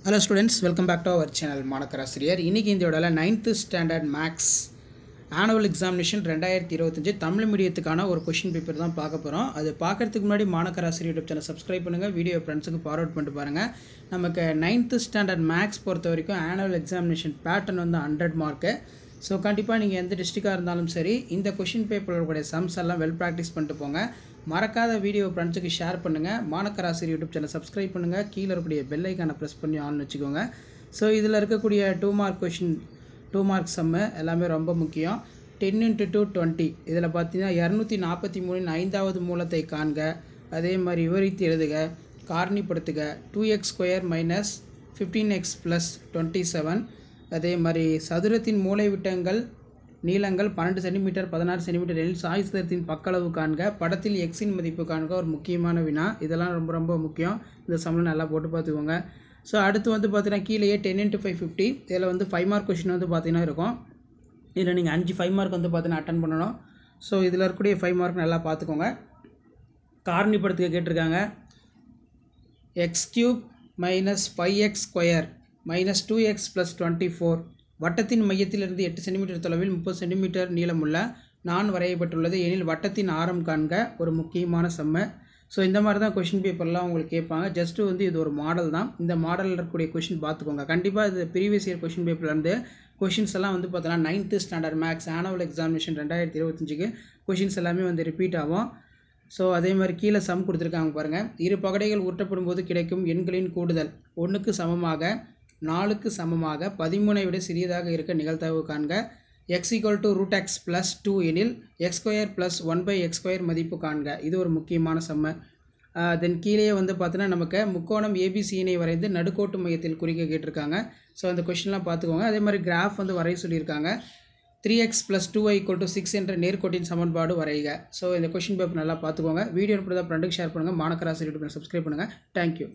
Hello students, welcome back to our channel மாணக்கராசிரியர். இன்னைக்கு இந்த வீடியோல 9th standard maths annual examination 2025 Tamil மீடியத்துக்கான ஒரு क्वेश्चन பேப்பர் தான் பார்க்க போறோம். அது பார்க்கிறதுக்கு முன்னாடி மாணக்கராசிரியர் யூடியூப் சேனல் சப்ஸ்கிரைப் பண்ணுங்க, வீடியோ ஃப்ரெண்ட்ஸ்க்கு ஃபார்வர்ட் பண்ணிட்டு பாருங்க. நமக்கு 9th ஸ்டாண்டர்ட் மேக்ஸ் பொறுத்த வரைக்கும் ஆனுவல் எக்ஸாமினேஷன் பேட்டர்ன் வந்து 100 மார்க். ஸோ கண்டிப்பாக நீங்கள் எந்த டிஸ்ட்ரிக்டாக இருந்தாலும் சரி இந்த கொஷின் பேப்பரோட சம்ஸ் எல்லாம் வெல் ப்ராக்டிஸ் பண்ணிட்டு போங்க. மறக்காத வீடியோ ஃப்ரெண்ட்ஸுக்கு ஷேர் பண்ணுங்கள். மாணக்கராசிரியர் யூடியூப் சேனல் சப்ஸ்கிரைப் பண்ணுங்கள். கீழே இருக்கக்கூடிய பெல் ஐக்கானை ப்ரெஸ் பண்ணி ஆன் வச்சுக்கோங்க. ஸோ இதில் இருக்கக்கூடிய 2 மார்க் கொஷின் 2 மார்க் சம்மு எல்லாமே ரொம்ப முக்கியம். 10 × 2 20. இதில் பார்த்தீங்கன்னா 243 5வது மூலத்தை காண்க, அதே மாதிரி விவரித்து எழுதுக, காரணிப்படுத்துக, 2x² - 15x + 27. அதே மாதிரி சதுரத்தின் மூலை விட்டங்கள் நீளங்கள் 12 சென்டிமீட்டர் 16 சென்டிமீட்டர் எனில் சாய்சதுரத்தின் பக்களவு காண்க, படத்தில் எக்ஸின் மதிப்பு காண்க. ஒரு முக்கியமான வினா, இதெல்லாம் ரொம்ப ரொம்ப முக்கியம். இந்த சம்மில் நல்லா போட்டு பார்த்துக்கோங்க. ஸோ அடுத்து வந்து பார்த்தீங்கன்னா கீழேயே 10 × 5 50. இதில் வந்து 5 மார்க் கொஷின் வந்து பார்த்தீங்கன்னா இருக்கும். இதில் நீங்கள் 5 மார்க் வந்து பார்த்தீங்கன்னா அட்டன் பண்ணணும். ஸோ இதில் இருக்கக்கூடிய 5 மார்க் நல்லா பார்த்துக்கோங்க. காரணிப்படுத்துக கேட்டிருக்காங்க. x³ - 5x² - 2x + 24 வட்டத்தின் மையத்திலிருந்து 8 சென்டிமீட்டர் தொலைவில் 30 சென்டிமீட்டர் நீளமுள்ள நான் வரையப்பட்டுள்ளது எனில் வட்டத்தின் ஆரம் காண்க. ஒரு முக்கியமான சம்ம. ஸோ இந்த மாதிரி தான் கொஷின் பேப்பர்லாம் உங்களுக்கு கேட்பாங்க. ஜஸ்ட்டு வந்து இது ஒரு மாடல் தான். இந்த மாடலில் இருக்கக்கூடிய கொஷின் பார்த்துக்கோங்க. கண்டிப்பாக இது ப்ரீவியஸ் இயர் கொஷின் பேப்பர்லேருந்து கொஷின்ஸ் எல்லாம் வந்து பார்த்தோன்னா 9th standard maths annual examination 2025க்கு கொஷின்ஸ் எல்லாமே வந்து ரிப்பீட் ஆகும். ஸோ அதே மாதிரி கீழே சம் கொடுத்துருக்காங்க பாருங்கள். இரு பகடைகள் உருட்டப்படும் போது கிடைக்கும் எண்களின் கூடுதல் 1க்கு சமமாக 4க்கு சமமாக 13ஐ விட சிறியதாக இருக்க நிகழ்தகவு காண்க. x = √x + 2 எனில் x² + 1/x² மதிப்பு காண்க. இது ஒரு முக்கியமான சம்ம. தென் கீழே வந்து பார்த்தீங்கன்னா நமக்கு முக்கோணம் ஏபிசியினை வரைந்து நடுக்கோட்டு மையத்தில் குறிக்க கேட்டிருக்காங்க. ஸோ அந்த கொஷின்லாம் பார்த்துக்கோங்க. அதே மாதிரி கிராஃப் வந்து வரைய சொல்லியிருக்காங்க. 3x + 2y = 6 என்ற நேர்கோட்டின் சமன்பாடு வரைக. ஸோ இந்த கொஷின் பேப்பர் நல்லா பார்த்துக்கோங்க. வீடியோ பிடிச்சா ஃப்ரெண்டுக்கு ஷேர் பண்ணுங்கள். மாணக்கராசிரியர் யூடியூப் சப்ஸ்கிரைப் பண்ணுங்கள். தேங்க்யூ.